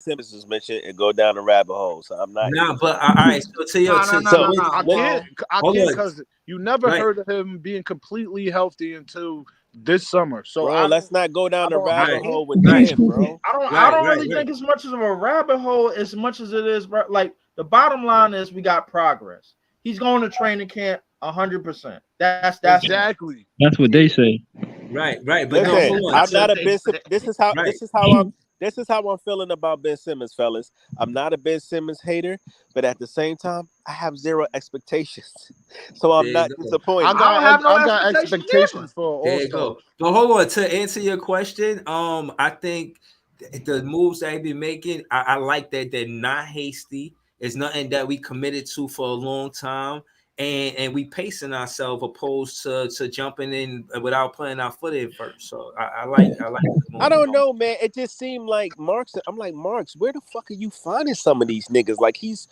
Simmons was mentioned and go down the rabbit hole. So I'm not Nah, even but trying all to do right. it. So to your No, no, no, so no, no. I Well, hold can't, on. because you never Right, heard of him being completely healthy until this summer. So Bro, let's not go I down the don't, rabbit right, hole with right, Ben, bro. I right, don't right, really right. think it's much of a rabbit hole as much as it is, bro. Like the bottom line is we got progress. He's going to training camp 100%. That's one. exactly. That's what they say. Right, right. But no, Listen, hold on. I'm So, not a Ben. right. This is how I'm feeling about Ben Simmons, fellas. I'm not a Ben Simmons hater, but at the same time, I have zero expectations, so There I'm you not go. I disappointed. don't have no I got expectations expectations either. for There All you Star. go. But hold on, to answer your question, I think the moves they've been making, I like that they're not hasty. It's nothing that we committed to for a long time, and we pacing ourselves opposed to jumping in without putting our foot in first. So I like the I move. don't know, man. It just seemed like Marks. I'm like, Marks, where the fuck are you finding some of these niggas? Like he's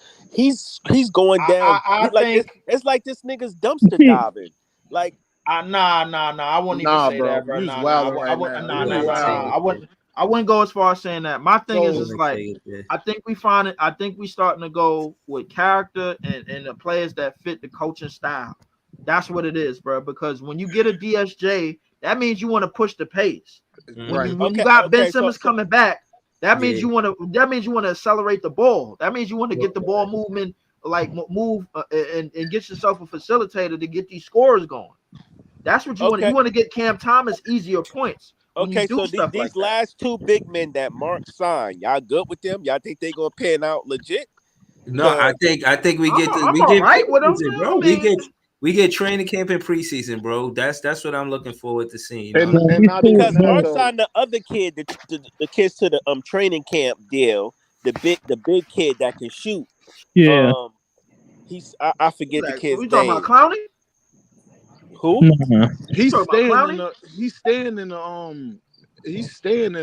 going down. I Like think it's like this nigga's dumpster diving. Like nah. I wouldn't even Nah, say bro, that, bro. you just I, wilding I right wouldn't. now. Nah, You nah, ain't nah, wild. nah. I wouldn't go as far as saying that. My thing So is like I think we find it. I think we starting to go with character and the players that fit the coaching style. That's what it is, bro. Because when you get a DSJ, that means you want to push the pace. When right. you okay, got Ben okay. Simmons coming back, that means Yeah. you want to accelerate the ball. That means you want to get the ball movement, like move and get yourself a facilitator to get these scores going. That's what you want. Okay, You want to get Cam Thomas easier points when you okay. do So stuff like these that. last two big men that Mark signed, y'all good with them? Y'all think they gonna pan out legit? No, I Cause think I'm we all get right with him. preseason, I bro. mean, We get training camp in preseason, bro. That's what I'm looking forward to seeing. You know what And I mean? and He's not cool, even because that bro. Mark though. signed the other kid, the kids to the training camp deal, the big kid that can shoot. Yeah. Um, I forget the like, kid's we talking about name. Clowney? Who? Nah. You talking about Clowney? He's staying in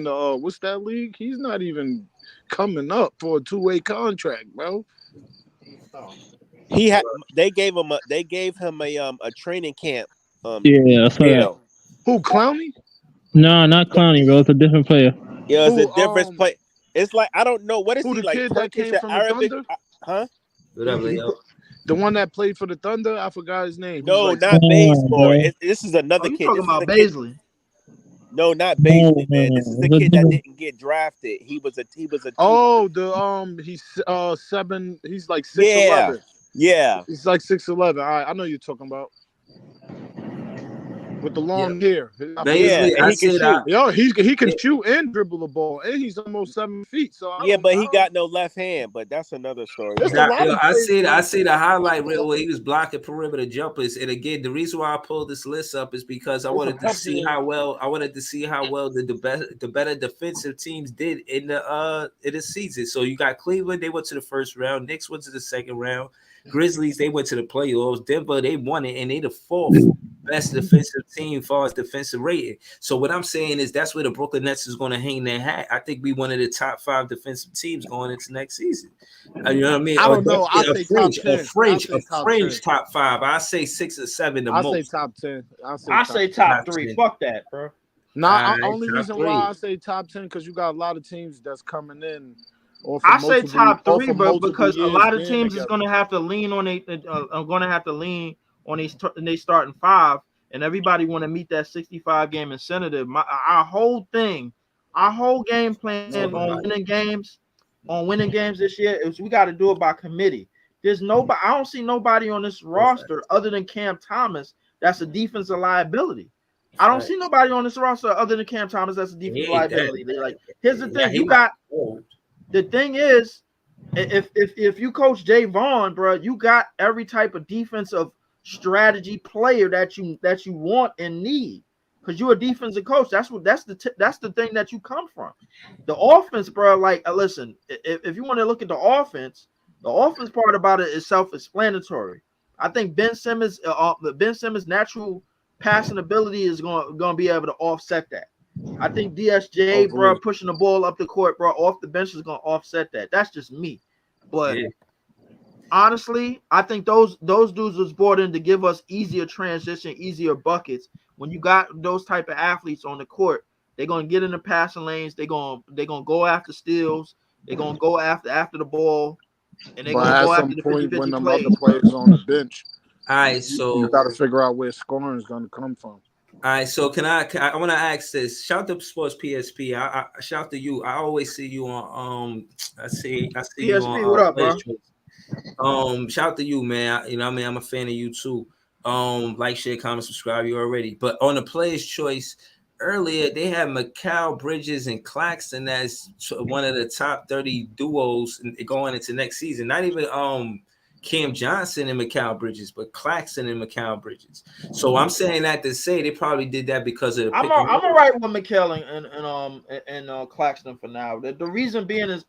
the what's that league? He's not even coming up for a 2-way contract, bro. Oh. He had they gave him a training camp Yeah, I saw that. deal. Who, Clowney? No, not Clowney, bro. It's a different player. Yeah, it's a Who difference play. It's like I don't know what is who he the like kid that Turkish came or from the Arabic, Thunder? huh? Whatever, yo. The one that played for the Thunder? I forgot his name. He's No, like not Nah, Bazemore. bro. This is Oh, another you kid. talking This is about the kid. Baisley? No, not No, Baisley, man. This is the It's a kid that different. didn't get drafted. He was a oh, he's seven, he's like yeah, 6'11". yeah. He's like 6'11". I know you're talking about. With the Yeah. long hair. Yeah, Basically, and I he can said I shoot. Yo, he can yeah, shoot and dribble the ball, and he's almost 7 feet. So Yeah, but he got no left hand. But that's another story there's for a Nah, another lot yo, of day. trades. I see the highlight reel where he was blocking perimeter jumpers. And again, the reason why I pulled this list up is because I wanted to see how well the better defensive teams did in the season. So you got Cleveland, they went to the first round, Knicks went to the second round, Grizzlies, they went to the playoffs, Denver, they won it, and they the fourth best defensive team as far as defensive rating. So what I'm saying is that's where the Brooklyn Nets is going to hang their hat. I think we one of the top 5 defensive teams going into next season. You know what I mean? I Or don't know. I say top 10. I say a top 10. fringe top 5. I say 6 or 7 the I say most. top 10. I say I top say 10. top Top three. 10. Fuck that, bro. Nah, All right, only top reason 3. why I say top 10 because you got a lot of teams that's coming in I say top off three, of but multiple because a years lot of being teams is together. going to have to lean on are going to have to lean on they starting 5, and everybody want to meet that 65 game incentive. Our whole game plan on winning games this year is we got to do it by committee. There's nobody. I don't see nobody on this roster other than Cam Thomas that's a defensive liability. I don't see nobody on this roster other than Cam Thomas that's a defensive liability. Like, here's the thing: the thing is, if you coach Jay Vaughn, bro, you got every type of defensive strategy player that you want and need, because you're a defensive coach. That's the thing that you come from. The offense, bro. Like, listen, if you want to look at the offense part about it is self-explanatory. I think Ben Simmons' natural passing ability is going to be able to offset that. I think DSJ, bro, pushing the ball up the court, bro, off the bench is going to offset that. That's just me. But honestly, I think those dudes was brought in to give us easier transition, easier buckets. When you got those type of athletes on the court, they're going to get in the passing lanes. They're going to go after steals. They're gonna go after the ball, and they're But gonna at go some after the point, 50-50 when them plays. other players on the bench, All right, you so got to figure out where scoring is going to come from. all right, so I want to ask this. Shout to Sports PSP. I shout to you. I always see you on I see you PSP, what on up, Players bro? Choice. Shout to you, man. You know what I mean? I'm a fan of you too. Like, share, comment, subscribe. You already. But on the Players Choice earlier, they had Mikal Bridges and Claxton as one of the top 30 duos going into next season. Not even Cam Johnson and Mikal Bridges, but Claxton and Mikal Bridges. So I'm saying that to say they probably did that because of the I'm all right with McKell and Claxton for now. The reason being is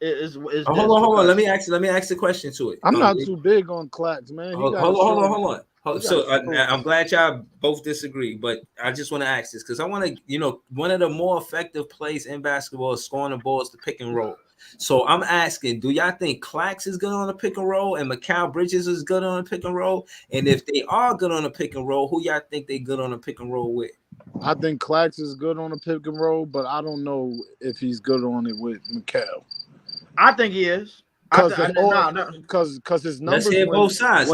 hold on. Let me ask the question to it. I'm not too big on Clax, man. Hold on. So I'm glad y'all both disagree, but I just want to ask this because I want to, one of the more effective plays in basketball is scoring the ball is the pick and roll. So I'm asking, do y'all think Clax is good on the pick and roll and Mikal Bridges is good on the pick and roll? And if they are good on the pick and roll, who y'all think they good on the pick and roll with? I think Clax is good on the pick and roll, but I don't know if he's good on it with Mikal. I think he is. Because his numbers. Let's hear both sides.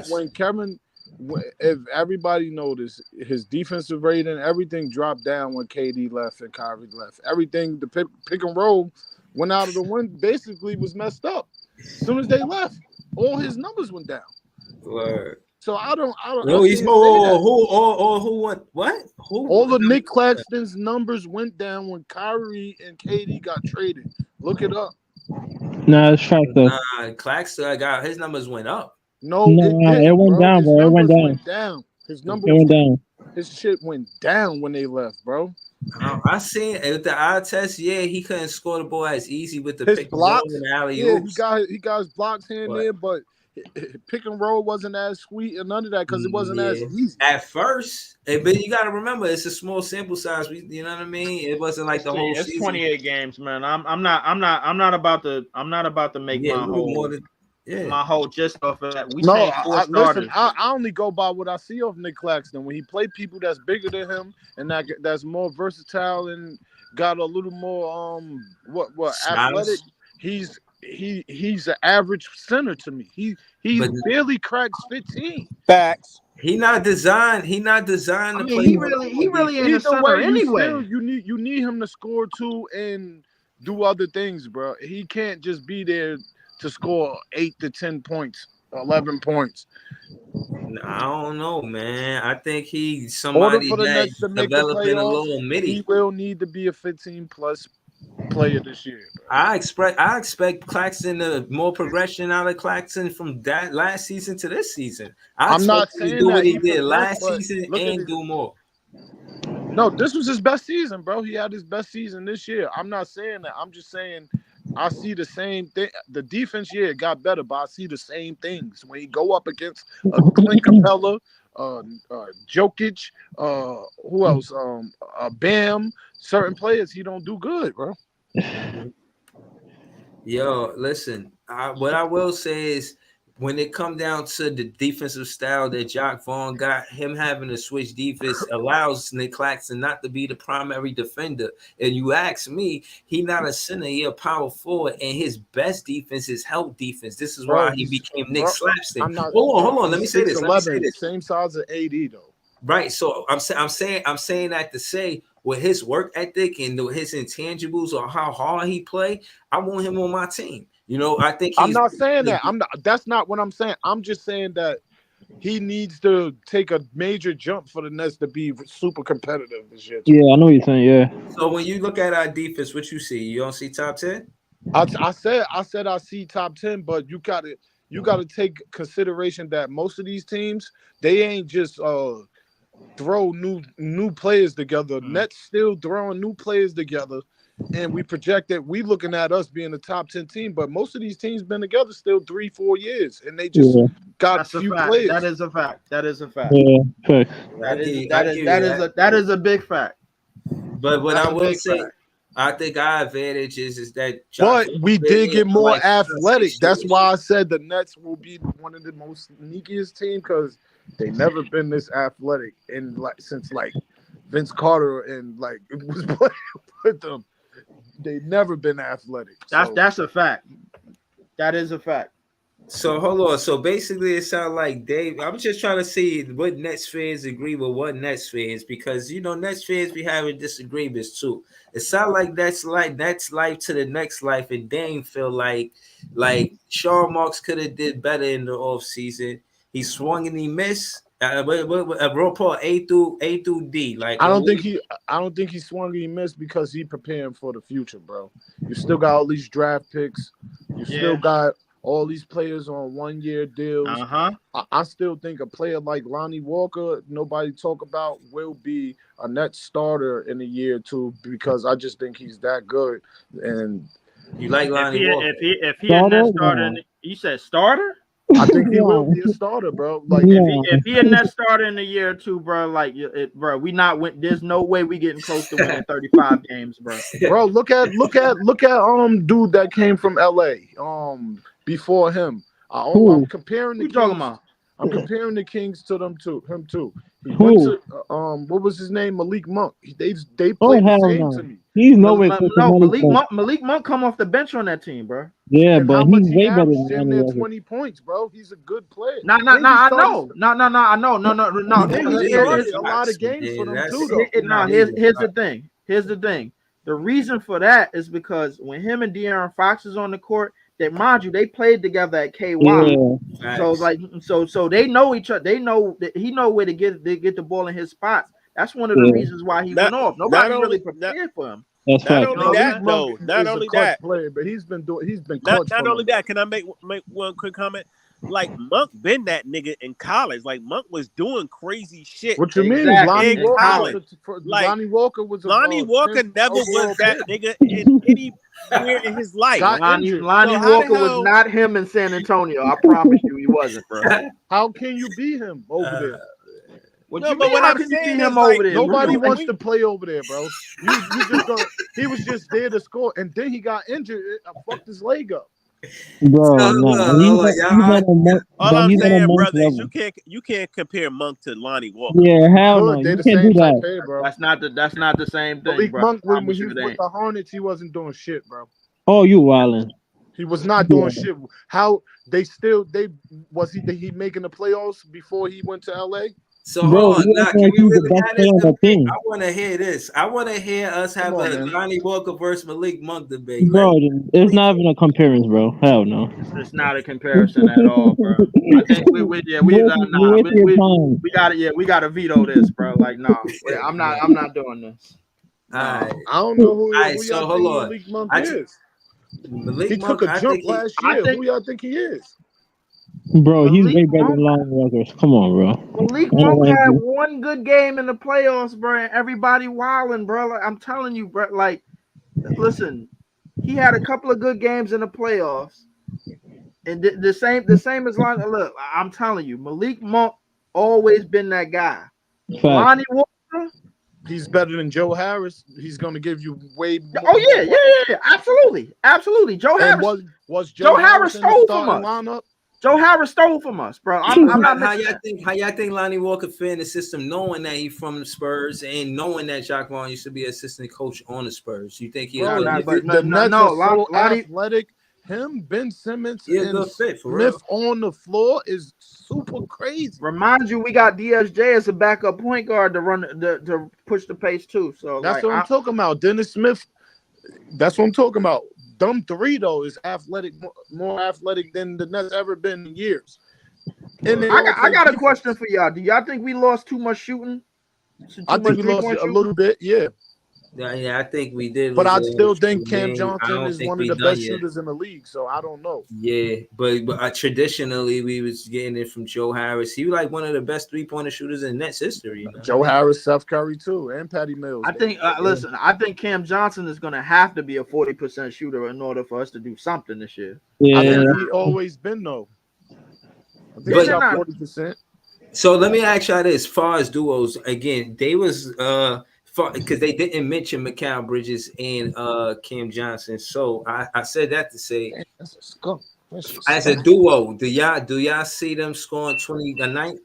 When Kevin, if everybody noticed, his defensive rating, everything dropped down when KD left and Kyrie left. Everything, the pick and roll went out of the wind, basically was messed up. As soon as they left, all his numbers went down. Word. So I don't. No, he's who went what? Who? All the Nick Claxton's numbers went down when Kyrie and KD got traded. Look it up. Nah, it's fact though. Claxton got his numbers went up. No, it went down, bro. It went down. His numbers went down. His shit went down when they left, bro. I seen with the eye test. Yeah, he couldn't score the ball as easy with the his pick blocks. And alley Yeah, he got his blocks here and there, but pick and roll wasn't as sweet and none of that because it wasn't as easy at first. But you got to remember, it's a small sample size. You know what I mean? It wasn't like the whole. It's season. 28 games, man. I'm not about to make my whole gist off of that. Listen, I only go by what I see of Nick Claxton when he played people that's bigger than him and that's more versatile and got a little more athletic. He's an average center to me. He barely cracks 15. Facts. He not designed to play. He really ain't a center anyway. You need him to score too and do other things, bro. He can't just be there to score 8 to 10 points, 11 points. I don't know, man. I think he's somebody that's developing a little midi. He will need to be a 15-plus player this year. Bro. I expect Claxton to more progression out of Claxton from that last season to this season. I'm not saying do what he that did last season and do more. No, this was his best season, bro. He had his best season this year. I'm not saying that. I'm just saying I see the same thing. The defense, got better, but I see the same things. When you go up against Clint Capella, Jokic, who else? Bam. Certain players, he don't do good, bro. Yo, listen. What I will say is, when it come down to the defensive style that Jock Vaughn got, him having to switch defense allows Nick Claxton not to be the primary defender. And you ask me, he not a center, he a power forward, and his best defense is help defense. This is why he became Nick Slapstick. Hold on. Let me say this. Same size as AD though. Right. So I'm saying that to say, with his work ethic and his intangibles or how hard he play, I want him on my team. I think I'm not saying that. That's not what I'm saying. I'm just saying that he needs to take a major jump for the Nets to be super competitive this year. Yeah, I know what you're saying. Yeah. So when you look at our defense, what you see? You don't see top 10? I said I see top 10, but you gotta take consideration that most of these teams, they ain't just throw new players together. Nets still throwing new players together. And we project that we looking at us being a top 10 team, but most of these teams been together still 3-4 years, and they just got a few players. That is a fact. Yeah, fact. That is a big fact. But what I will say, I think our advantage is that. But we did get more athletic. That's why I said the Nets will be one of the most sneakiest teams because they never been this athletic since Vince Carter and was playing with them. They never been athletic. That's a fact. That is a fact. So hold on. So basically, it sounds like Dave. I'm just trying to see what Nets fans agree with what Nets fans, because Nets fans be having disagreements too. It sounds like that's life to the next life, and Dame feel like Sean Marks could have did better in the offseason. He swung and he missed. Report A through D. Like I don't think he swung and he missed because he preparing for the future, bro. You still got all these draft picks. You still got all these players on 1-year deals. I still think a player like Lonnie Walker, nobody talk about, will be a net starter in a year or two, because I just think he's that good. And you like Lonnie Walker? If he a net starter, you said starter? I think he will be a starter, bro. Like if he a net starter in a year or two, bro, bro, there's no way we getting close to winning 35 games, bro. Bro, look at dude that came from LA. Before him. I'm comparing the Kings. Talking about? I'm comparing the Kings to him too. He went to what was his name? Malik Monk. They played the same to me. He's nowhere Malik Monk come off the bench on that team, bro. Yeah, and but he's way better than him. 20 points, bro. He's a good player. I know. No. He started a lot of games for them too, though. Here's the thing. The reason for that is because when him and De'Aaron Fox is on the court, that, mind you, they played together at KY. Yeah. So they know each other. They know that he know where to get the ball in his spots. That's one of the reasons why he went off. Nobody really prepared for him. That's not right. only that, though. Not only that, player, but he's been not only that. Can I make one quick comment? Like, Monk been that nigga in college. Like, Monk was doing crazy shit. What you mean? Lonnie Walker was Lonnie Walker never was that nigga in anywhere in his life. Lonnie Walker was not him in San Antonio. I promise you, he wasn't, bro. How can you be him over there? Nobody wants to play over there, bro. He was just there to score, and then he got injured. I fucked his leg up. Bro, all I'm saying, brother, is you can't compare Monk to Lonnie Walker. Yeah, hell no, you can't do that. Type, bro. That's not the same thing, bro. Monk, when he was with the Hornets, he wasn't doing shit, bro. Oh, you wildin'. He was not doing shit. How he making the playoffs before he went to LA? So hold on, now, can we really have this debate? I want to hear this. I want to hear us have a Lonnie Walker versus Malik Monk debate. Bro, it's not even a comparison, bro. Hell no. It's not a comparison at all, bro. I think we gotta veto this, bro. Like, no, I'm not doing this. All right. I don't know who. So hold on. Malik Monk is. He took a jump last year. Who y'all think he is? Bro, he's way better than Lonnie Walker. Come on, bro. Malik Monk had one good game in the playoffs, bro, and everybody wilding, bro. Like, I'm telling you, bro. Like, listen, he had a couple of good games in the playoffs, and the same as Lonnie. Look, I'm telling you, Malik Monk always been that guy. Lonnie Walker, he's better than Joe Harris. He's going to give you way more. Oh yeah, absolutely. Joe Harris was Joe Harris stole from us. Lineup? Joe Harris stole from us, bro. How y'all think Lonnie Walker fit in the system, knowing that he's from the Spurs and knowing that Jacques Vaughn used to be assistant coach on the Spurs? You think he's athletic? Him, Ben Simmons, and fit for Smith real. On the floor is super crazy. Remind you, we got DSJ as a backup point guard to push the pace too. So that's what I'm talking about. Dennis Smith. That's what I'm talking about. Them three though is athletic, more athletic than the Nets ever been in years. And I got a question for y'all. Do y'all think we lost too much shooting? I think we lost a little bit. Yeah. Yeah, I think we did. But I still think Cam Johnson is one of the best shooters in the league. So I don't know. Yeah, but traditionally we was getting it from Joe Harris. He was like one of the best 3-pointer shooters in Nets history. You know? Joe Harris, Steph Curry too, and Patty Mills. I think. Listen, I think Cam Johnson is going to have to be a 40% shooter in order for us to do something this year. Yeah, I think he always been though. I think he's got 40%. So let me ask y'all this: as far as duos, again, they was because they didn't mention Mikal Bridges and Cam Johnson. So I said that to say, as a duo, do y'all see them scoring 20 a night?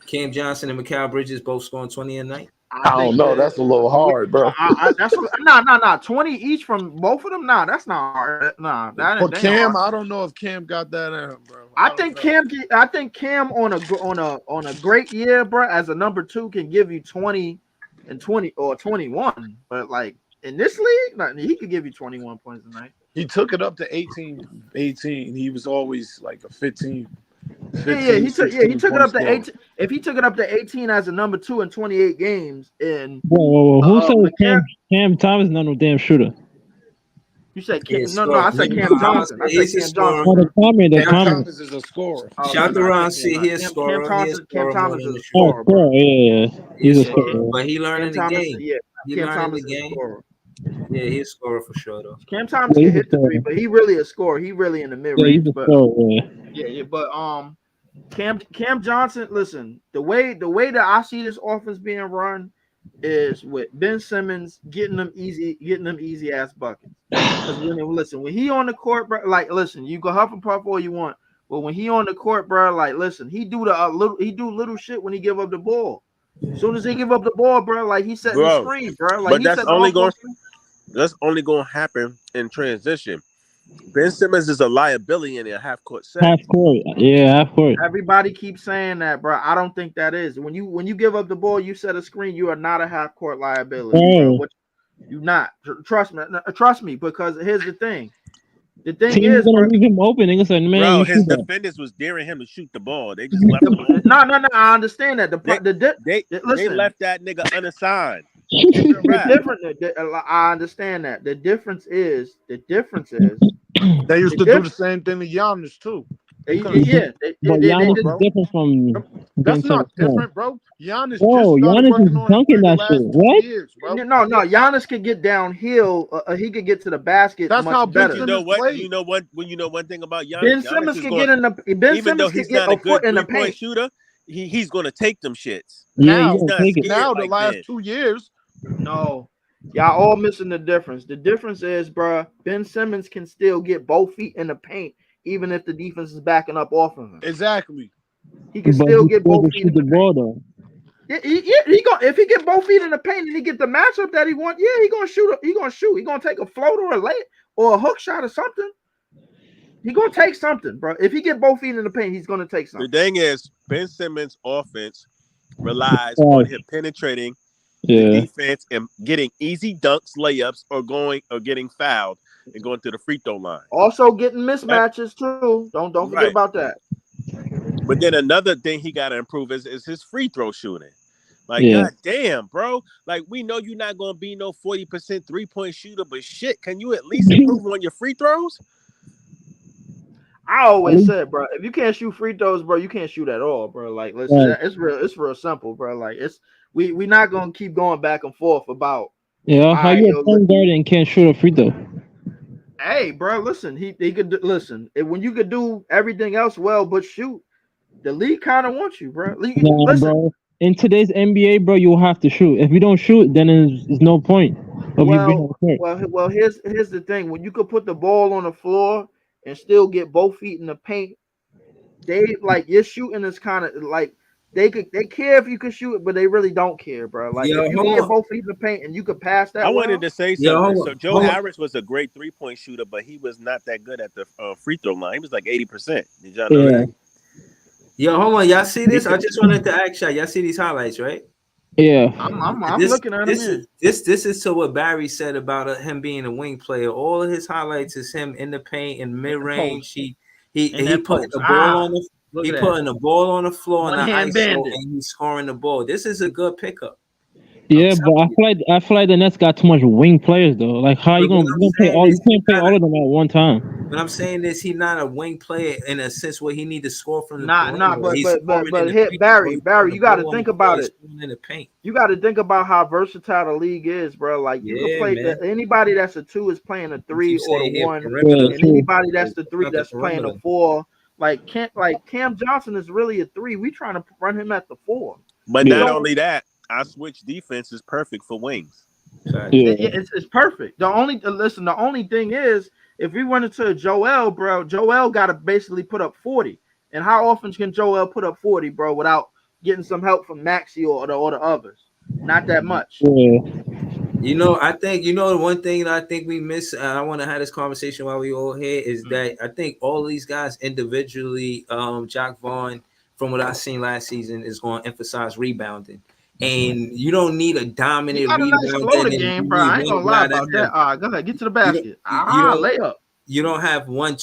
Cam Johnson and Mikal Bridges both scoring 20 a night. I don't know. That's a little hard, bro. That's nah. 20 each from both of them. Nah, that's not hard. Nah, that But ain't Cam, hard. I don't know if Cam got that in him, bro. I think Cam on a great year, bro, as a number 2 can give you 20 and 20 or 21. But like in this league, he could give you 21 points a night. He took it up to 18. He was always like a 15. He took it up to 18. If he took it up to 18 as a number 2 in 28 games, and whoa. Who said Cam Thomas not no damn shooter? You said no. I said Cam Johnson. I said Cam Johnson. Oh, the comment. Thomas is a scorer. Shout around, see he a scorer. Cam Thomas is a scorer. Yeah. He's a scorer. But he learning the game. Yeah, he Cam learning Thomas the game. Is a scorer. Yeah, he's a scorer for sure though. Cam Thomas can hit the 3, but he really a scorer. He really in the mid range. But Cam Johnson. Listen, the way that I see this offense being run is with Ben Simmons getting them easy ass buckets. Because when he on the court, bro, like listen, you go huff and puff all you want, but when he on the court, bro, like listen, he do little shit when he give up the ball. As soon as he give up the ball, bro, like he setting the screen, bro. Like, but that's only going to happen in transition. Ben Simmons is a liability in a half court set. Half court. Everybody keeps saying that, bro. I don't think that is. When you give up the ball, you set a screen. You are not a half court liability. You're not. Trust me. Because here's the thing. The thing is, gonna leave him open. Nigga said, man, bro, his defenders was daring him to shoot the ball. They just left him open. No. I understand that. They left that nigga unassigned. I understand that. The difference is they used to do the same thing to Giannis too. But Giannis is different from. That's not different, bro. Giannis is dunking that shit. What? No. Giannis can get downhill. He could get to the basket. That's how better. You know what? You know one thing about Giannis. Ben Simmons can get in the. Even though he's not a good 3-point shooter, he's going to take them shits. Now the last 2 years. No. Y'all all missing the difference. The difference is, bro, Ben Simmons can still get both feet in the paint, even if the defense is backing up off of him. Exactly. He can still get both feet in the ball, though. If he get both feet in the paint and he get the matchup that he wants, he gonna shoot. He gonna take a floater or a lay or a hook shot or something. He gonna take something, bro. If he get both feet in the paint, he's gonna take something. The thing is, Ben Simmons' offense relies on him penetrating the defense and getting easy dunks, layups, or getting fouled and going to the free throw line. Also getting mismatches too. Don't forget about that. But then another thing he got to improve is his free throw shooting. God damn, bro. Like, we know you're not going to be no 40% 3-point shooter, but shit, can you at least improve on your free throws? I always said, bro, if you can't shoot free throws, bro, you can't shoot at all, bro. Like, listen, it's real simple, bro. Like, we're not going to keep going back and forth about. Yeah, how you a point guard and can't shoot a free throw? Hey, bro, listen, he could listen. When you could do everything else well but shoot, the league kind of wants you, bro. Listen. Bro. In today's NBA, bro, you will have to shoot. If you don't shoot, then there's no point of you being on the court. Well, here's the thing. When you could put the ball on the floor and still get both feet in the paint, your shooting is kind of like they care if you can shoot it, but they really don't care, bro. Like, if you get both feet in the paint and you could pass that. I wanted to say something. So Joe Harris was a great 3-point shooter, but he was not that good at the free throw line. He was like 80%. Did y'all know that? Yo, hold on. Y'all see this? I just wanted to ask y'all see these highlights, right? Yeah. I'm looking at him. This is to what Barry said about him being a wing player. All of his highlights is him in the paint in mid range. He putting the ball on the. He putting the ball on the floor and he's scoring the ball. This is a good pickup. Yeah, but I feel like the Nets got too much wing players though. Like, how you gonna play all? You can't play all of them at one time. But I'm saying this: he's not a wing player in a sense where he need to score from the but Barry, you got to think about it. In the paint. You got to think about how versatile the league is, bro. Like, you can play anybody that's a 2 is playing a 3 or a 1, and anybody that's the 3 that's playing a 4. Like Cam Johnson is really a 3. We trying to run him at the 4. But not only that, our switch defense is perfect for wings. It's perfect. The only thing is, if we run into Joel, bro, Joel got to basically put up 40. And how often can Joel put up 40, bro, without getting some help from Maxey or the others? Not that much. Yeah. I think the one thing that I think we miss. I want to have this conversation while we all here is that I think all these guys individually, Jack Vaughn, from what I seen last season, is going to emphasize rebounding, and you don't need a He dominant got a nice rebounder. floater And you game, bro. need I ain't one gonna lie guy that about that. All right, go ahead, get to the you don't basket. you don't Layup. you don't have one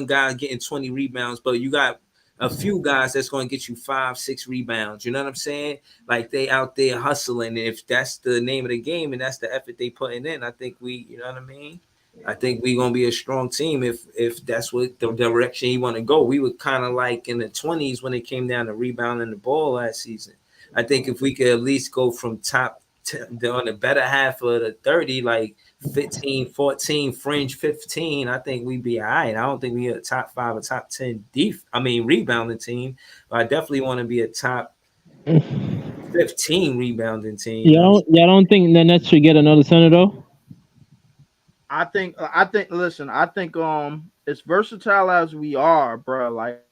guy getting 20 rebounds, but you got a few guys that's going to get you 5-6 rebounds. You know what I'm saying? Like they out there hustling. And if that's the name of the game and that's the effort they putting in, I think you know what I mean? I think we're gonna be a strong team if that's what the direction you want to go. We were kind of like in the 20s when it came down to rebounding the ball last season. I think if we could at least go from on the better half of the 30, like 15, 14, fringe 15, I think we'd be all right. I don't think we're a top 5 or top 10 rebounding team, but I definitely want to be a top 15 rebounding team. Y'all don't think the Nets should get another center though? I think. Listen, I think as versatile as we are, bro. Like,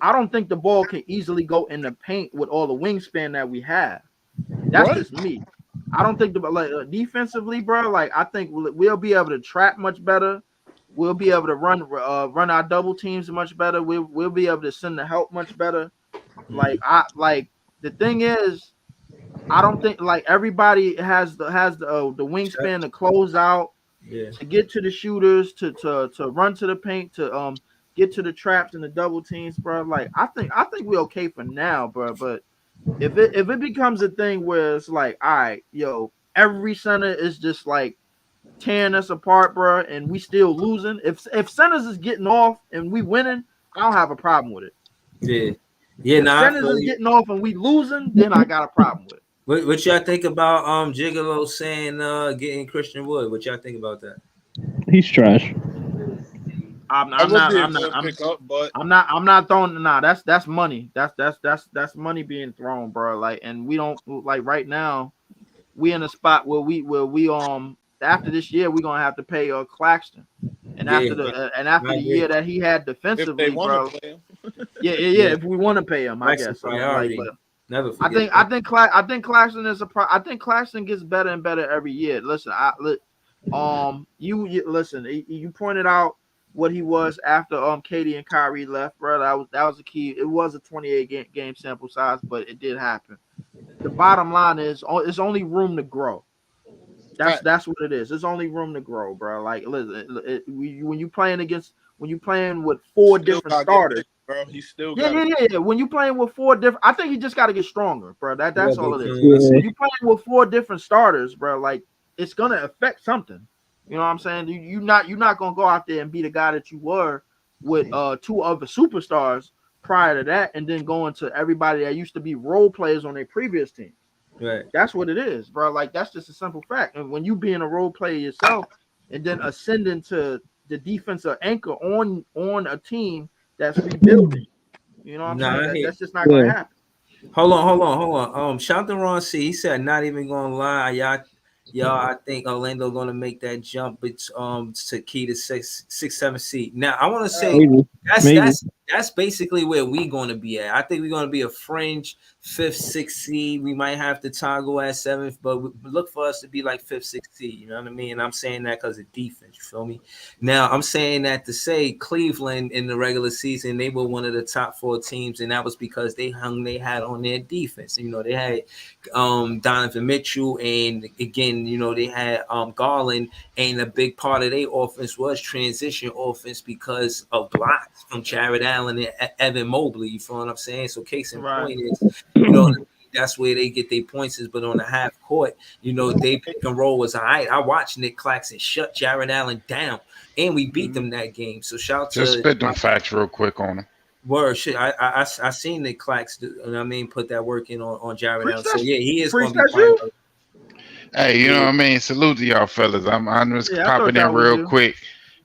I don't think the ball can easily go in the paint with all the wingspan that we have. That's just me. I don't think defensively, bro. Like, I think we'll be able to trap much better. We'll be able to run our double teams much better. We'll be able to send the help much better. Like, the thing is, I don't think like everybody has the wingspan to close out, to get to the shooters, to run to the paint, to get to the traps and the double teams, bro. Like, I think we're okay for now, bro. But if it becomes a thing where it's like, all right, yo, every center is just like tearing us apart, bro, and we still losing. If centers is getting off and we winning, I don't have a problem with it. Yeah. If centers is getting off and we losing, then I got a problem with it. What y'all think about Gigolo saying getting Christian Wood? What y'all think about that? He's trash. I'm not throwing. Nah, that's money. That's money being thrown, bro. Like, and we don't like right now. We in a spot where we after this year we're gonna have to pay Claxton, and after the year that he had defensively, bro. If we want to pay him, I guess. Priority. Never I think Claxton is I think Claxton gets better and better every year. Listen, you listen. You pointed out what he was after KD and Kyrie left, bro. That was the key. It was a 28 game sample size, but it did happen. The bottom line is, it's only room to grow. That's what it is. There's only room to grow, bro. Like, listen, when you playing with four different starters. Bro, he still yeah. When you playing with four different, I think he just got to get stronger, bro. That's all it is. Yeah. When you playing with four different starters, bro, like, it's gonna affect something. You know what I'm saying? You're not gonna go out there and be the guy that you were with 2 other superstars prior to that, and then going to everybody that used to be role players on their previous team. Right. That's what it is, bro. Like, that's just a simple fact. And when you being a role player yourself, and then ascending to the defensive anchor on a team that's rebuilding, you know what I'm saying? That's just not gonna happen. Hold on. Shout out to Ron C. He said, not even gonna lie, y'all. I think Orlando gonna make that jump. It's to key to 6-7 seed. Now I want to say that's basically where we gonna be at. I think we're gonna be a fringe 5th, 6th seed. We might have to toggle at 7th, but look for us to be like 5th, 6th seed. You know what I mean? And I'm saying that because of defense. You feel me? Now I'm saying that to say Cleveland in the regular season, they were one of the top 4 teams, and that was because they hung their hat on their defense. You know, they had Donovan Mitchell, and again, you know, they had Garland, and a big part of their offense was transition offense because of blocks from Jared Allen and Evan Mobley. You feel what I'm saying? So case in point is, you know, that's where they get their points is, but on the half court, you know, they pick and roll was all right. I watched Nick Claxton shut Jared Allen down, and we beat them that game. So shout out to just spit them facts real quick on them. Word shit. I seen Nick Claxton, I mean, put that work in on Jared Allen. So yeah, he is going to be fine. Hey, you know what I mean? Salute to y'all fellas. I'm just popping in real quick.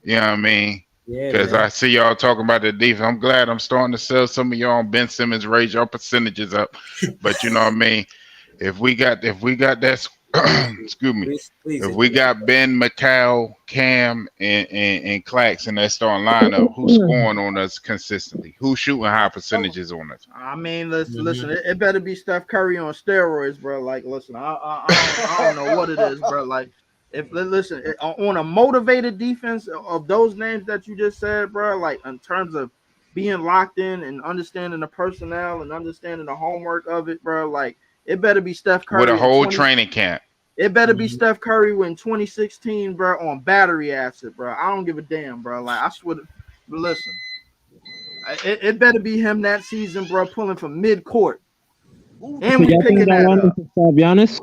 You know what I mean? Because I see y'all talking about the defense. I'm glad I'm starting to sell some of y'all on Ben Simmons, raise your percentages up. But you know what I mean? If we got that excuse me. Please, if we got Ben, McCall, Cam, and Clax in that starting lineup, who's scoring on us consistently? Who's shooting high percentages on us? I mean, listen. It better be Steph Curry on steroids, bro. Like, listen, I don't know what it is, bro. Like, on a motivated defense of those names that you just said, bro. Like, in terms of being locked in and understanding the personnel and understanding the homework of it, bro. Like, it better be Steph Curry with a whole training camp. It better be Steph Curry in 2016, bro, on battery acid, bro. I don't give a damn, bro. Like, I swear. Listen, it better be him that season, bro, pulling from mid court. And we picking that up. Stop Giannis?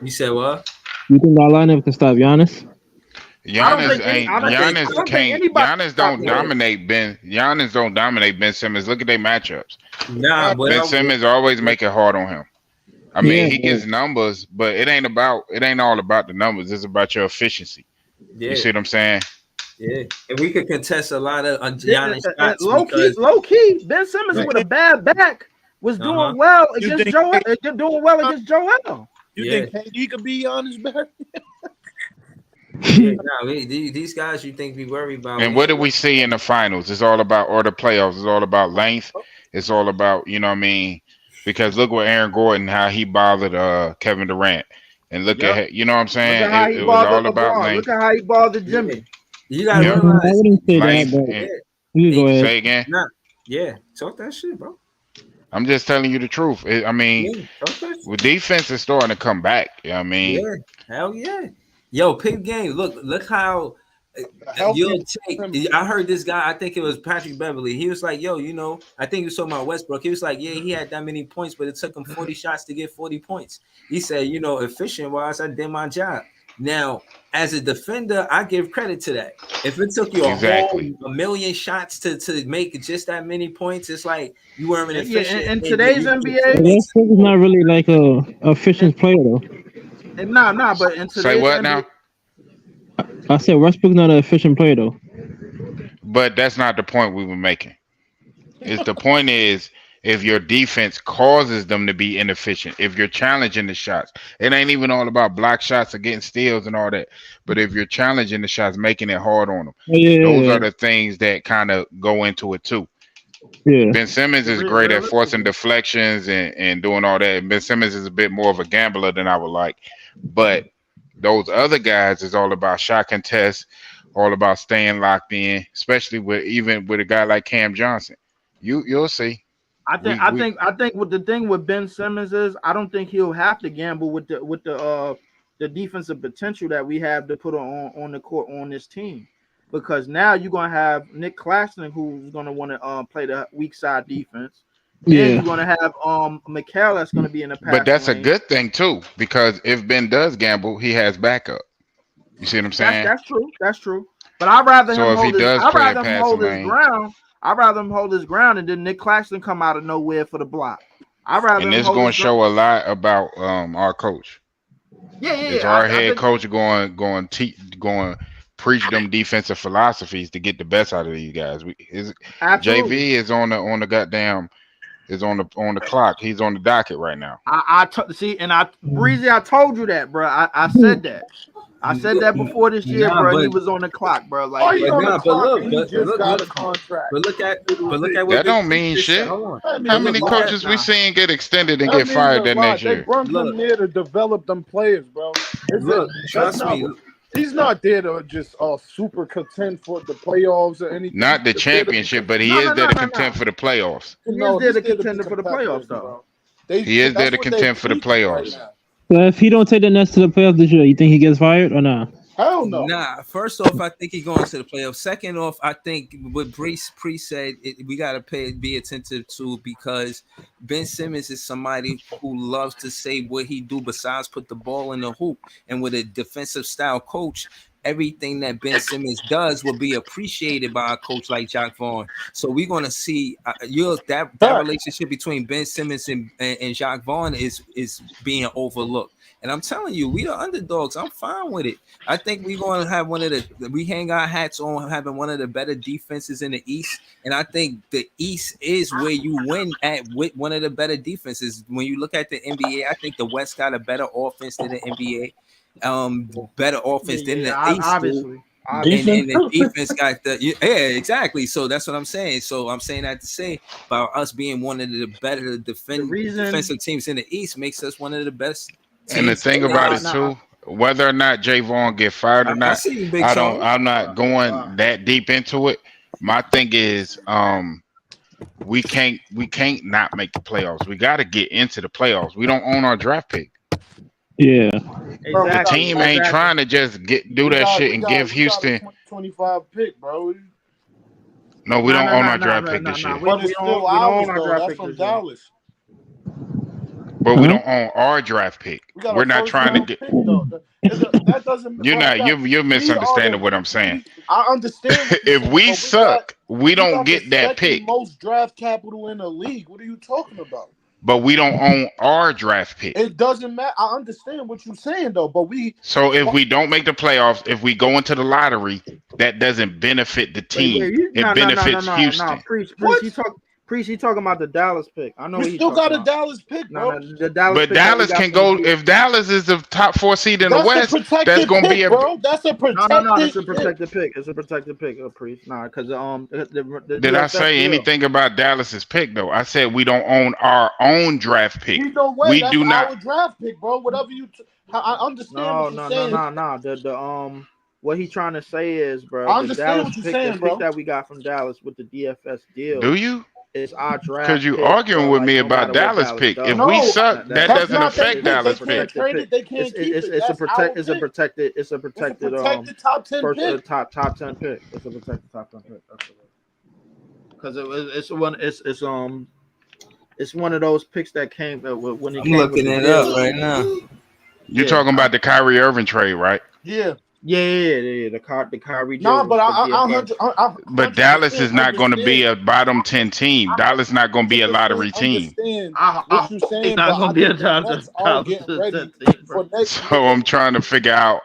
You said what? You think that lineup can stop Giannis? Giannis don't dominate Ben. Giannis don't dominate Ben Simmons. Look at their matchups. Nah, Ben Simmons always make it hard on him. I mean, he gets numbers, but it ain't all about the numbers. It's about your efficiency. Yeah. You see what I'm saying? Yeah, and we could contest a lot of Giannis shots. Low key, Ben Simmons with a bad back was doing well against Joel. Doing well against Joel. You think KD could be Giannis better? These guys you think we worry about. And what do we see in the finals? It's all about, or the playoffs. It's all about length. It's all about, you know what I mean? Because look what Aaron Gordon, how he bothered Kevin Durant. And look at, you know what I'm saying? It was all about length. Look at how he bothered Jimmy. You gotta realize. I wouldn't say that, but you go ahead. Say again. Talk that shit, bro. I'm just telling you the truth. I mean, with defense is starting to come back. You know what I mean? Yeah, hell yeah. Yo, pick game. Look how I heard this guy, I think it was Patrick Beverly. He was like, yo, you know, I think he was talking about Westbrook. He was like, yeah, he had that many points, but it took him 40 shots to get 40 points. He said, you know, efficient wise, I did my job. Now, as a defender, I give credit to that. If it took you a million shots to make just that many points, it's like you weren't efficient. In today's NBA, Westbrook is not really like a efficient player though. Nah, but in today's say what NBA, now? I said Westbrook's not an efficient player though. But that's not the point we were making. The point is, if your defense causes them to be inefficient, if you're challenging the shots, it ain't even all about block shots or getting steals and all that. But if you're challenging the shots, making it hard on them, those are the things that kind of go into it too. Yeah. Ben Simmons is great at forcing deflections and doing all that. Ben Simmons is a bit more of a gambler than I would like. But those other guys is all about shot contests, all about staying locked in, especially with a guy like Cam Johnson. You'll see. I think what the thing with Ben Simmons is, I don't think he'll have to gamble with the defensive potential that we have to put on the court on this team, because now you're gonna have Nick Claxton who's gonna want to play the weak side defense. Yeah, and you're gonna have McCall that's gonna be in the pass. But that's a good thing too, because if Ben does gamble, he has backup. You see what I'm saying? That's true. But I'd rather him hold his ground. I'd rather him hold his ground and then Nick Claxton come out of nowhere for the block. And it's going to show a lot about our coach. Yeah. It's our head coach going preach them defensive philosophies to get the best out of these guys. JV is on the goddamn on the clock. He's on the docket right now. Breezy, I told you that, bro. I said that. I said that before this year, bro. He was on the clock, bro. Like, look at what that don't mean shit. How many coaches we seen get extended and get fired that next year? They brought him there to develop them players, bro. Trust me. He's not there to just super contend for the playoffs or anything. Not the championship, but he is there to contend for the playoffs. He is there to contend for the playoffs, though. He is there to contend for the playoffs. So if he don't take the Nets to the playoffs this year, you think he gets fired or not? Hell no. Nah. First off, I think he's going to the playoffs. Second off, I think what Pre said, we got to be attentive to, because Ben Simmons is somebody who loves to say what he do besides put the ball in the hoop. And with a defensive style coach, everything that Ben Simmons does will be appreciated by a coach like Jacques Vaughn. So we're going to see that relationship between Ben Simmons and Jacques Vaughn is being overlooked. And I'm telling you, we the underdogs. I'm fine with it. I think we're going to have we hang our hats on having one of the better defenses in the East. And I think the East is where you win at with one of the better defenses. When you look at the NBA, I think the West got a better offense than the NBA. Better offense than the East. Obviously. And the defense got exactly. So that's what I'm saying. So I'm saying that to say about us being one of the better defensive teams in the East makes us one of the best. And the thing about it too, whether or not Javon get fired or not, I'm not going that deep into it. My thing is, we can't not make the playoffs. We got to get into the playoffs. We don't own our draft pick. Yeah, Exactly. The team ain't trying to just do that shit and give Houston 25 pick, bro. No, we don't own our draft pick this year. But it's still ours, though. That's from Dallas. But we don't own our draft pick. We're not trying to get. That doesn't. You're misunderstanding what I'm saying. I understand. If we suck, we don't get that pick. Most draft capital in the league. What are you talking about? But we don't own our draft pick. It doesn't matter. I understand what you're saying, though. But So if we don't make the playoffs, if we go into the lottery, that doesn't benefit the team. It benefits Houston. Priest, he talking about the Dallas pick. I know we still got a Dallas pick, bro. The Dallas but pick Dallas can go if Dallas is the top 4 seed in the West. That's going to be bro. That's a protected. No, it's a protected pick. It's a protected pick, Priest. Nah, because did I say anything about Dallas's pick though? I said we don't own our own draft pick. We do not. Our draft pick, bro. Whatever you. I understand. No. What he's trying to say is, bro. I understand what you're saying, bro. The pick that we got from Dallas with the DFS deal. Do you? It's our draft. Because you arguing with me about Dallas pick. If we suck, that doesn't affect Dallas pick. They can't keep it. It's a protected. It's a protected top 10 pick. Top 10 pick. It's a protected top 10 pick. Because it's one of those picks that came when it came. I'm looking it up right now. You're talking about the Kyrie Irving trade, right? Yeah. Yeah. The Kyrie. No, but but Dallas is not going to be a bottom 10 team. Dallas is not going to be a lottery team. What you're saying, not going to be a top 10. So I'm trying to figure out.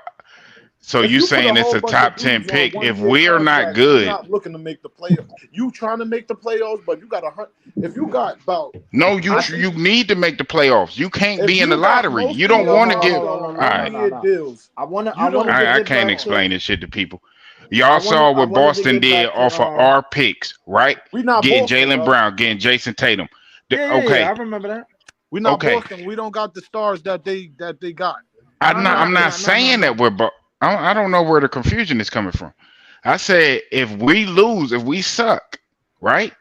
So you saying it's a top 10 pick? If we're not good, you're not looking to make the playoffs. You trying to make the playoffs, but you got if you got about you need to make the playoffs. You can't be in the lottery. You don't want to get. All right. I can't explain this shit to people. Y'all saw what Boston did off of our picks, right? Getting Jaylen Brown, getting Jason Tatum. Okay, I remember that. We're not Boston. We don't got the stars that they got. I'm not saying that we're. I don't know where the confusion is coming from. I said if we lose, if we suck, right?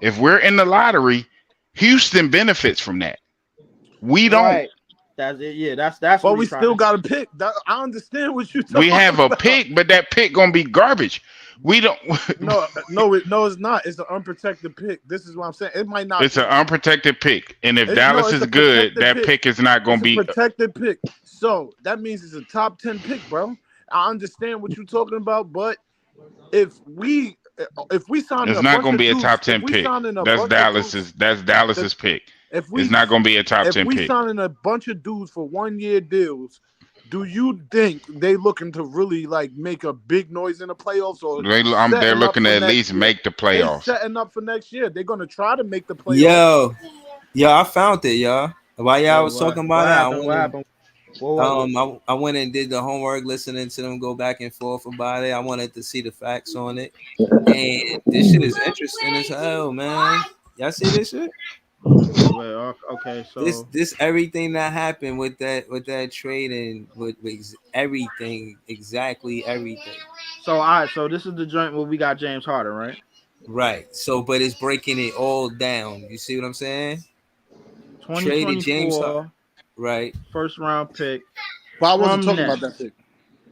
If we're in the lottery, Houston benefits from that. We don't. Right. That's it. Yeah, that's. But we still got a pick. I understand what you're talking about. We have a pick, but that pick gonna be garbage. We don't. No, it's not. It's an unprotected pick. This is what I'm saying. It might not. It's an unprotected pick, and if Dallas is good, that pick is not gonna be a protected pick. So that means it's a top 10 pick, bro. I understand what you're talking about, but if we sign, it's not going to be a top 10 pick. That's Dallas's pick. It's not going to be a top 10 pick. If we signing a bunch of dudes for 1-year deals, do you think they looking to really like make a big noise in the playoffs, or they're looking to at least make the playoffs? They're setting up for next year. They're going to try to make the playoffs. Yo, I found it, y'all. While y'all was talking about it, what happened? I went and did the homework, listening to them go back and forth about it. I wanted to see the facts on it, and this shit is interesting as hell, man. Y'all see this shit? Okay, so this everything that happened with that trade and with everything, exactly everything. So all right, so this is the joint where we got James Harden, right? Right. So, but it's breaking it all down. You see what I'm saying? 2024. Traded James Harden. Right, first round pick. But I wasn't talking about that pick.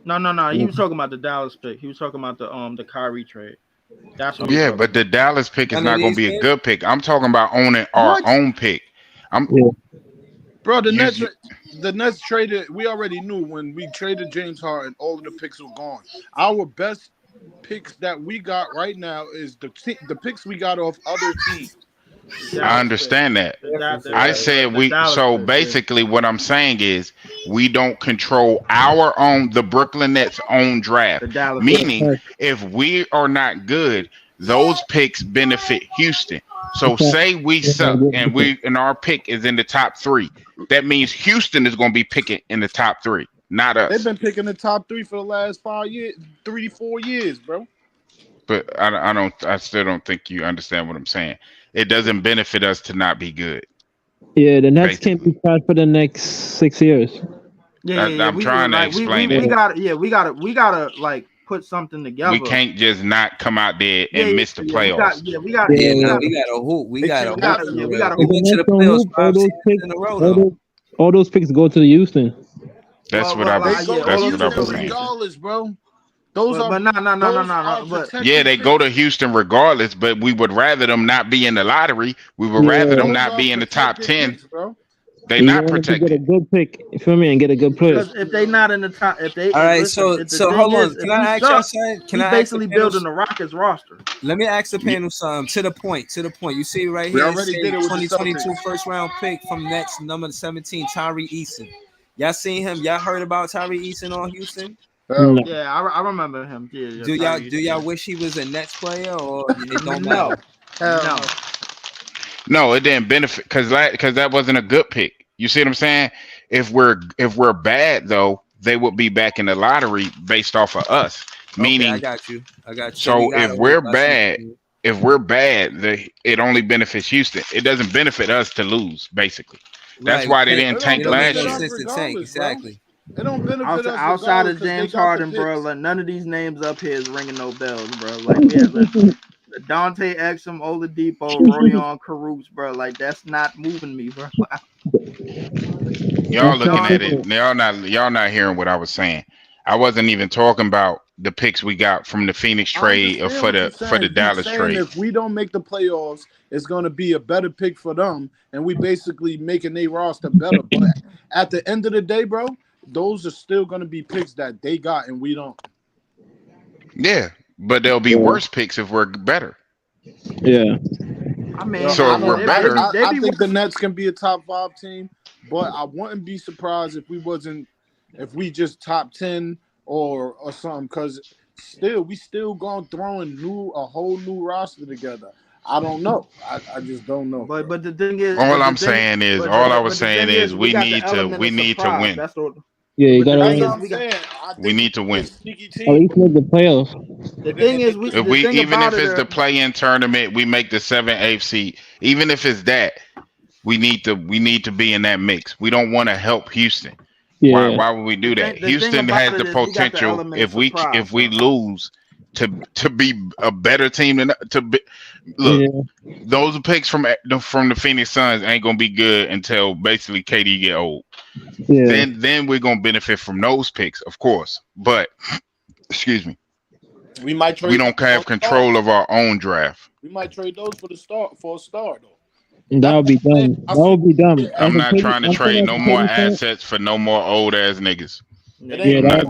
No. He was talking about the Dallas pick. He was talking about the Kyrie trade. That's what. Yeah, but the Dallas pick is not going to be a good pick. I'm talking about owning our own pick. Bro, the Nets traded. We already knew when we traded James Harden, all of the picks were gone. Our best picks that we got right now is the picks we got off other teams. I understand that. I said we. So basically, what I'm saying is we don't control our own the Brooklyn Nets' own draft. Meaning, if we are not good, those picks benefit Houston. So say we suck and our pick is in the top 3. That means Houston is going to be picking in the top 3, not us. They've been picking the top 3 for the last 5 years, 3 to 4 years, bro. But I still don't think you understand what I'm saying. It doesn't benefit us to not be good. Yeah, the Nets can't be tried for the next 6 years. I'm trying to explain it. We gotta like put something together. We can't just not come out there and miss the playoffs. We gotta hoop. We gotta hoop. We gotta hoop into the playoffs 5 seasons in a row. All those picks go to the Houston. That's what I was saying. Regardless, bro. Those are yeah, they go to Houston regardless, but we would rather them not be in the lottery. We would rather them not be in the top 10. They not protected. Get a good pick, you feel me, and get a good player. Because if they not in the top, if they all right, so hold on. Can I ask y'all something? Can I basically building the Rockets roster? Let me ask the panel something. To the point. You see right here, it says 2022 first round pick from Nets number 17, Tyree Eason. Y'all seen him? Y'all heard about Tyree Eason on Houston? Yeah, I remember him. Yeah, do y'all wish he was a Nets player or it don't no. No, it didn't benefit because that wasn't a good pick. You see what I'm saying? If we're bad though, they would be back in the lottery based off of us. Meaning, I got you. So if we're bad, it only benefits Houston. It doesn't benefit us to lose. Basically, that's why they didn't tank last year. Exactly. It don't benefit us outside of James Harden, bro. Like, none of these names up here is ringing no bells, bro. Like, yeah, Dante Exum, Oladipo, Rodion Caruso, bro. Like, that's not moving me, bro. Y'all looking at it. Y'all not hearing what I was saying. I wasn't even talking about the picks we got from the Phoenix trade or for the Dallas trade. If we don't make the playoffs, it's going to be a better pick for them, and we basically making their roster better. But at the end of the day, bro, those are still going to be picks that they got and we don't. Yeah, but there'll be worse picks if we're better. Yeah. I mean, so if we're better, I think the Nets can be a top 5 team, but I wouldn't be surprised if we just top 10 or something, because we still going throwing a whole new roster together. I don't know. I just don't know. But the thing is, all I was saying is we need to win. That's what. Yeah, you gotta win. We need to win. At least make the playoffs. The thing is, even if it's the play-in tournament, we make the 7-8 seed. Even if it's that, we need to be in that mix. We don't want to help Houston. Yeah. Why would we do that? Houston has the potential if we lose to be a better team than those picks from the Phoenix Suns ain't gonna be good until basically KD get old. Yeah. Then we're gonna benefit from those picks, of course. But excuse me, we don't have control of our own draft. We might trade those for a star though. That would be dumb. I'm not trying to trade no more assets for no more old ass niggas. I'm not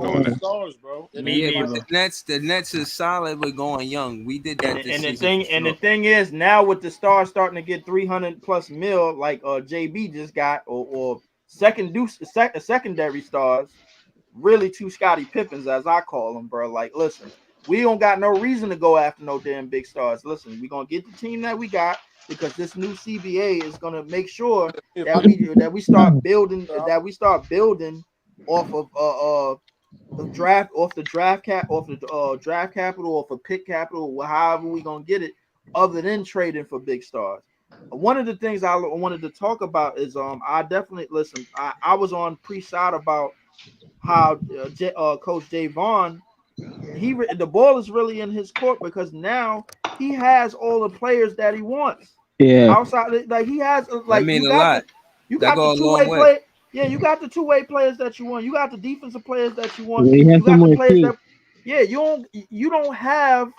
doing that. Stars, bro. The Nets is solid with going young. We did that. The thing is, now with the stars starting to get 300+ mil, like JB just got, or secondary stars, really 2 Scottie Pippins, as I call them, bro. Like, listen, we don't got no reason to go after no damn big stars. Listen, we gonna get the team that we got, because this new CBA is gonna make sure that we start building off of the draft capital, off of pick capital, however we gonna get it, other than trading for big stars. One of the things I wanted to talk about is I definitely listen. I was on pre-side about how Coach Jay Vaughn, the ball is really in his court, because now he has all the players that he wants. Yeah, outside, like he has, like, I mean, a lot. You got the two-way play. Yeah, you got the two-way players that you want. You got the defensive players that you want. You got the players that, you don't have.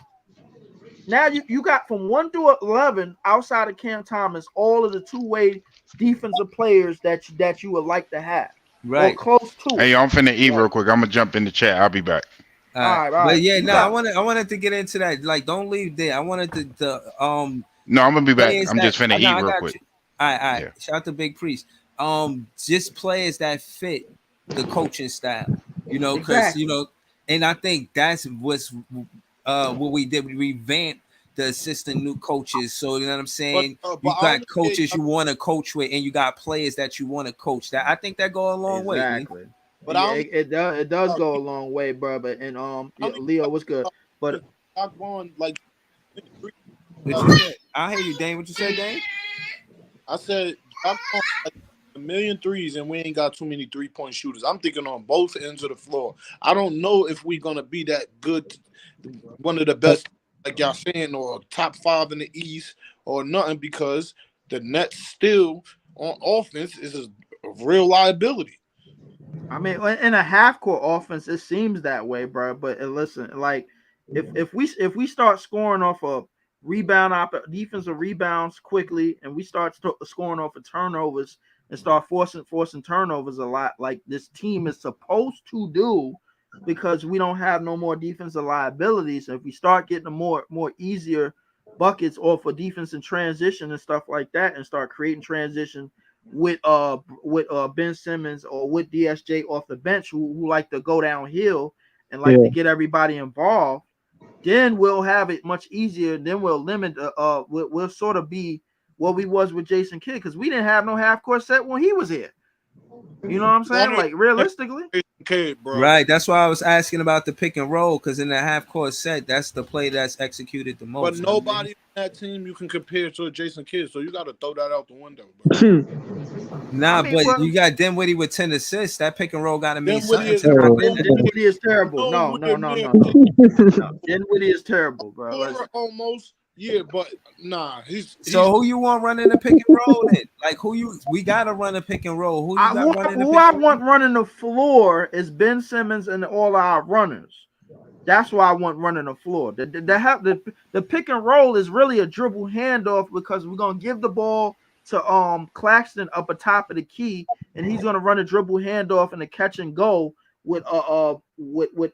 Now you got from 1 through 11 outside of Cam Thomas, all of the two-way defensive players that you would like to have. Right. Or close to. Hey, I'm finna eat real quick. I'm gonna jump in the chat. I'll be back. All right. But yeah, no, I wanted to get into that. Like, don't leave there. I wanted to No, I'm gonna be back. players I'm just finna no, eat I real got quick. you. All right. Yeah. Shout out to Big Priest. Just players that fit the coaching style, because Exactly. and I think that's what we did. We revamped the assistant new coaches. So you know what I'm saying? But You I got only coaches you want to coach with, and you got players that you want to coach. That I think that go a long way. Man. Exactly. but Yeah, I only it does go a long way, bro. But I only Leo, what's good? But I'm going like What you said? I hear you, Dane. What you say, Dane? I said I'm going like a million threes and we ain't got too many 3-point shooters. I'm thinking on both ends of the floor. I don't know if we're gonna be that good, one of the best, like y'all saying, or top 5 in the East or nothing, because the Nets still on offense is a real liability. I mean, in a half court offense, it seems that way, bro. But listen, like if we start scoring off of defensive rebounds quickly, and we start scoring off of turnovers and start forcing turnovers a lot, like this team is supposed to do, because we don't have no more defensive liabilities. If we start getting more easier buckets off of defense and transition and stuff like that, and start creating transition with Ben Simmons or with DSJ off the bench, who like to go downhill and like to get everybody involved, then we'll have it much easier. Then we'll limit we'll sort of be what we was with Jason Kidd, because we didn't have no half court set when he was here. You know what I'm saying? Like realistically. Okay, bro. Right. That's why I was asking about the pick and roll, because in the half court set, that's the play that's executed the most. But nobody on that team you can compare to Jason Kidd, so you got to throw that out the window, bro. Nah, but you got Dinwiddie with 10 assists. That pick and roll got to mean something. Dinwiddie is terrible. No. Dinwiddie is terrible, bro. Almost. Yeah, but nah, he's so who you want running the pick and roll then? Like we gotta run a pick and roll. Who I want running the floor is Ben Simmons and all our runners. That's why I want running the floor. The pick and roll is really a dribble handoff, because we're gonna give the ball to Claxton up atop of the key, and he's gonna run a dribble handoff and a catch and go with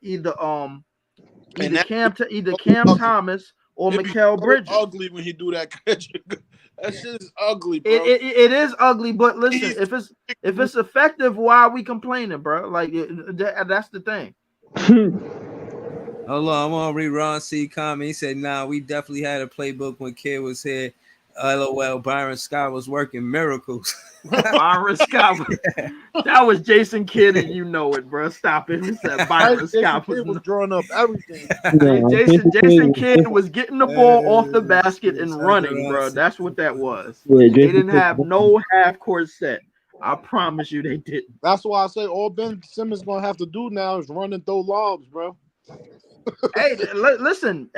either Cam Thomas or Mikal Bridges. Ugly when he do that catch. That shit is ugly, bro. It is ugly, but listen, if it's effective, why are we complaining, bro? Like that's the thing. Hold on, I'm gonna read Ron C. comment. He said, "Nah, we definitely had a playbook when Kidd was here. LOL, Byron Scott was working miracles." Byron Scott, that was Jason Kidd, and you know it, bro. Stop it. He said Byron Scott was drawing up everything. Jason Kidd was getting the ball off the basket and running, bro. That's what that was. They didn't have no half court set. I promise you, they didn't. That's why I say all Ben Simmons gonna have to do now is run and throw lobs, bro. Hey, listen.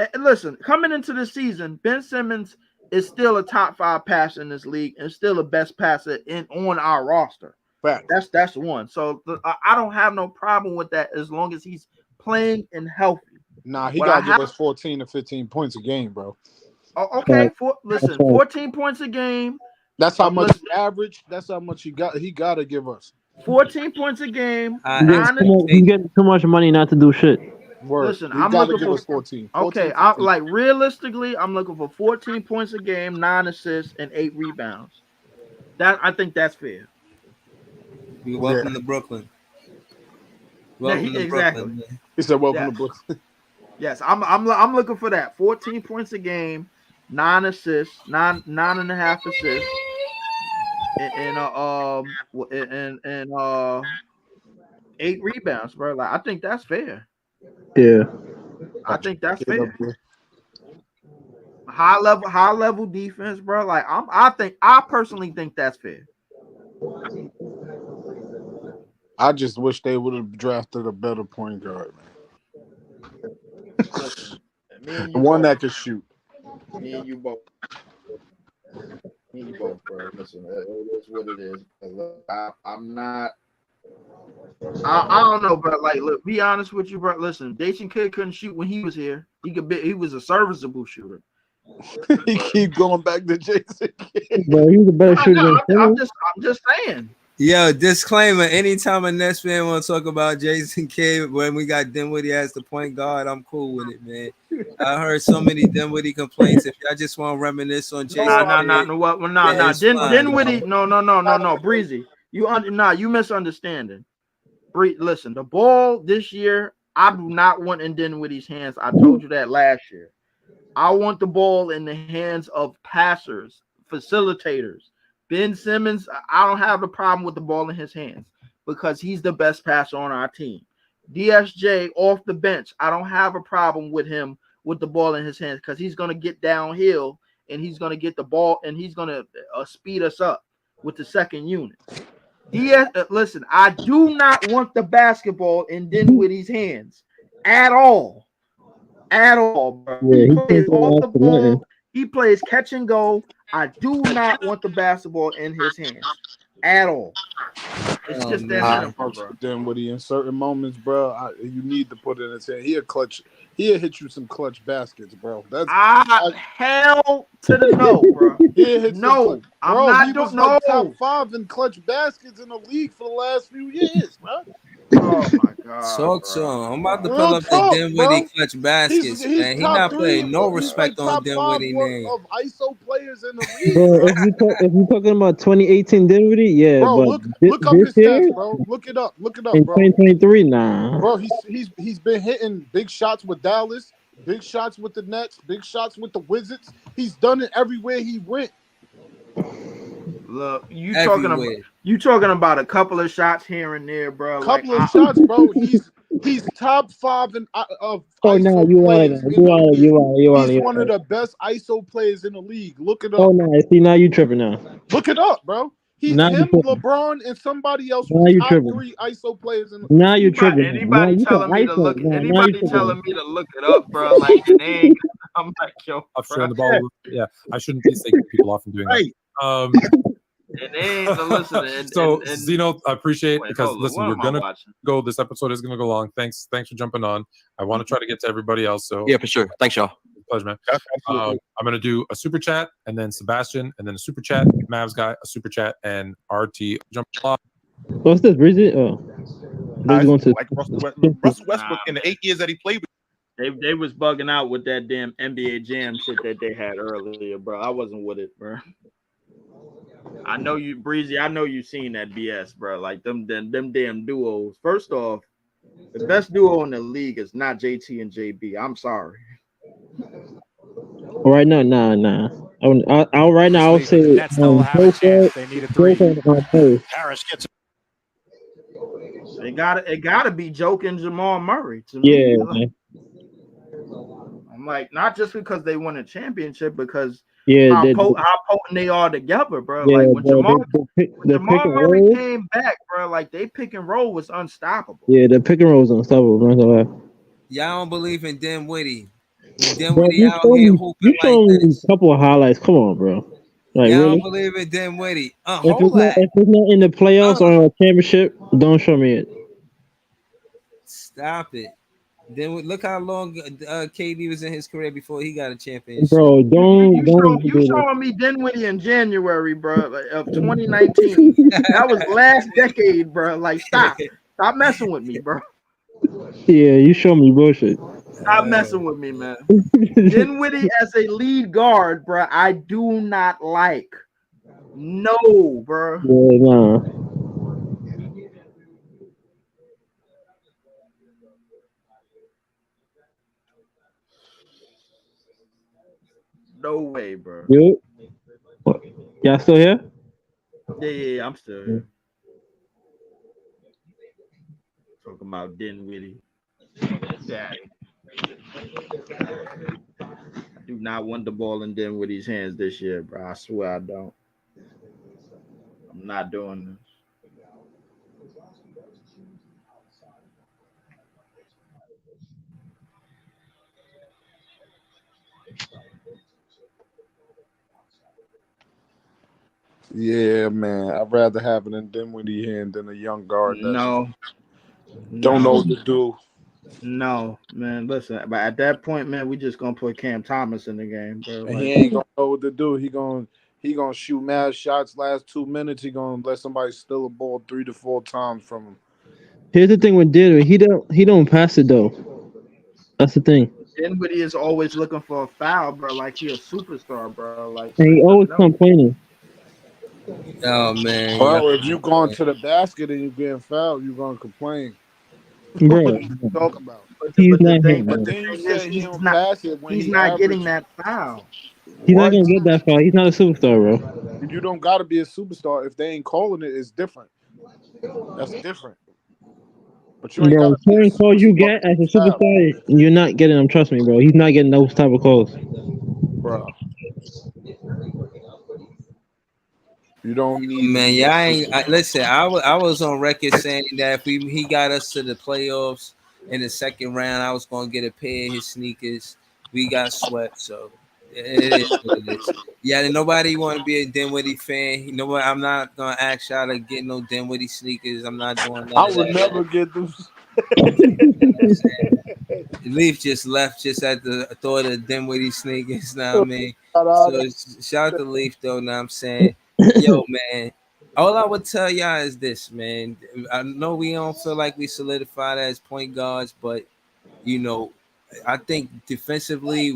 Coming into the season, Ben Simmons is still a top 5 passer in this league and still the best passer on our roster. Fact. That's one. So I don't have no problem with that as long as he's playing and healthy. Nah, he got to give us 14 to 15 points a game, bro. Oh, okay. 14 points a game. That's how much average. That's how much he got to give us. 14 points a game. He's getting too much money not to do shit. Word. Listen, I'm looking for 14. Okay, realistically, I'm looking for 14 points a game, 9 assists, and 8 rebounds. I think that's fair. You're welcome to Brooklyn. Welcome to Brooklyn. He said, "Welcome to Brooklyn." Yes, I'm looking for that. 14 points a game, 9 assists, 9.5 assists, and 8 rebounds, bro. Like I think that's fair. Yeah, I think that's fair. High level defense, bro. Like I personally think that's fair. I just wish they would have drafted a better point guard, man. One that could shoot. Me and you both. Bro. Listen, it is what it is. I'm not. I don't know, bro. Like, look, be honest with you, bro. Listen, Jason Kidd couldn't shoot when he was here. He was a serviceable shooter. He keep going back to Jason Kidd. Bro, he's a better shooter than I'm just saying. Yo, disclaimer: anytime a Nets fan want to talk about Jason Kidd when we got Dinwiddie as the point guard, I'm cool with it, man. I heard so many Dinwiddie complaints. If y'all just want to reminisce on Jason, Dinwiddie, no, Breezy, you misunderstanding. Listen, the ball this year, I do not want in Dinwiddie's hands. I told you that last year. I want the ball in the hands of passers, facilitators. Ben Simmons, I don't have a problem with the ball in his hands because he's the best passer on our team. DSJ off the bench, I don't have a problem with him with the ball in his hands because he's going to get downhill and he's going to get the ball and he's going to speed us up with the second unit. Listen, I do not want the basketball in Dinwiddie's hands at all. At all, bro. Yeah, He plays off the ball. He plays catch and go. I do not want the basketball in his hands at all. It's just that simple, bro. Dinwiddie in certain moments, bro, you need to put it in his hand. He'll hit you some clutch baskets, bro. Hell to the no, bro. No, I'm not like top 5 in clutch baskets in the league for the last few years, bro. Oh my god! Talk to him. I'm about to pull up the Dinwiddie clutch baskets, man. He not playing no respect on Dinwiddie name. Of ISO players in the league, bro. If you're talking about 2018 Dinwiddie, yeah, bro. But look up his stats, bro. Look it up, in bro. 2023, nah, bro. He's been hitting big shots with Dallas, big shots with the Nets, big shots with the Wizards. He's done it everywhere he went. Look, you talking about a couple of shots here and there, bro. Couple of shots, bro. He's top 5 in of ISO you players. You are. He's one of the best ISO players in the league. Look it up. Oh no, see now you tripping now. Look it up, bro. He's him, LeBron, and somebody else. Now you top tripping. 3 ISO players in the Now you tripping. Anybody telling me to look? Anybody telling me to look it up, bro? Like it ain't. I'm like, yo, I'm showing the ball. Yeah, I shouldn't be taking people off from doing that. And they ain't listening. So Zeno, I appreciate it because listen, you're gonna go. This episode is gonna go long. Thanks for jumping on. I want to try to get to everybody else. So yeah, for sure. Thanks, y'all. Pleasure, man. I'm gonna do a super chat and then Sebastian and then a super chat. Mavs guy, a super chat, and RT jump off. What's this, Breezy? Oh, going to like Russell Westbrook in the 8 years that he played with. They was bugging out with that damn NBA Jam shit that they had earlier, bro. I wasn't with it, bro. I know you, Breezy. I know you seen that BS, bro. Like them damn duos. First off, the best duo in the league is not JT and JB. I'm sorry. Right now, nah. Right now, I would say Nets still have a chance. They need a 3. Harris gets. It gotta be joking Jamal Murray. To me. Like, I'm like, not just because they won a championship, because how potent they are together, bro. Yeah, like when bro, Jamal Murray came back, bro, like they pick and roll was unstoppable. Yeah, the pick and roll was unstoppable. Y'all don't believe in Dinwiddie. Dinwiddie out here hooping you showed me a couple of highlights. Come on, bro. Like, y'all really? don't believe in Dinwiddie. If it's not in the playoffs or a championship, don't show me it. Stop it. Then look how long KD was in his career before he got a championship. Bro, you showing me Dinwiddie in January, bro, of 2019. That was last decade, bro. Like, stop messing with me, bro. Yeah, you show me bullshit. Stop messing with me, man. Dinwiddie as a lead guard, bro, I do not like. No, bro. Yeah, nah. No way, bro. Y'all still here? Yeah, I'm still here. Talking about Dinwiddie. Daddy. I do not want the ball in Dinwiddie's hands this year, bro. I swear I don't. I'm not doing this. Yeah, man. I'd rather have it in Dinwiddie hand than a young guard. Don't know what to do. No, man. Listen, but at that point, man, we just gonna put Cam Thomas in the game, bro. Like, he ain't gonna know what to do. He gonna He gonna shoot mad shots last 2 minutes. He gonna let somebody steal a ball 3 to 4 times from him. Here's the thing with Dinwiddie. He don't pass it though. That's the thing. Dinwiddie is always looking for a foul, bro. Like he a superstar, bro. Like And he always complaining. Oh man. Well, if you going to the basket and you getting fouled, you gonna complain. Bro, What are you talking about? he's not hitting. But then you say he don't pass it when he's he not getting average. that foul. He's not gonna get that far. He's not a superstar, bro. You don't gotta be a superstar. If they ain't calling it, it's different. That's different. But you ain't Bro, gotta be a certain calls you superstar get as a superstar, you're not getting them. Trust me, bro. He's not getting those type of calls. bro. You don't need Man, yeah, listen. I was on record saying that if he got us to the playoffs in the second round, I was gonna get a pair of his sneakers. We got swept, so it is what it is. Yeah, nobody want to be a Dinwiddie fan. You know what? I'm not gonna ask y'all to get no Dinwiddie sneakers. I'm not doing that. I would never get those. Leaf just left just at the thought of Dinwiddie sneakers. Now, I mean, so shout out to Leaf though. Now I'm saying, yo, man. All I would tell y'all is this, man. I know we don't feel like we solidified as point guards, but you know, I think defensively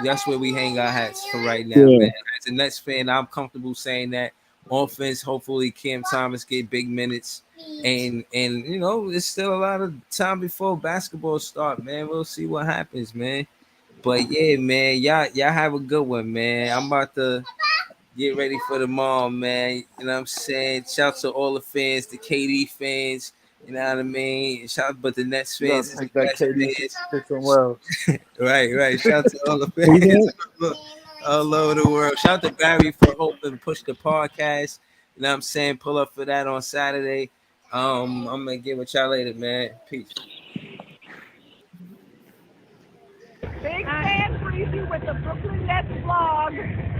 that's where we hang our hats for right now, man. As a Nets fan, I'm comfortable saying that. Offense, hopefully Cam Thomas get big minutes, and you know, there's still a lot of time before basketball start, man. We'll see what happens, man. But yeah, man, y'all have a good one, man. I'm about to get ready for tomorrow, man. You know what I'm saying? Shout to all the fans, the KD fans. You know what I mean? Shout, but the Nets fans is the best fans. Right. Shout to all the fans all over the world. Shout out to Barry for helping push the podcast. You know what I'm saying? Pull up for that on Saturday. I'm gonna get with y'all later, man. Peace. Big fan preview with the Brooklyn Nets vlog.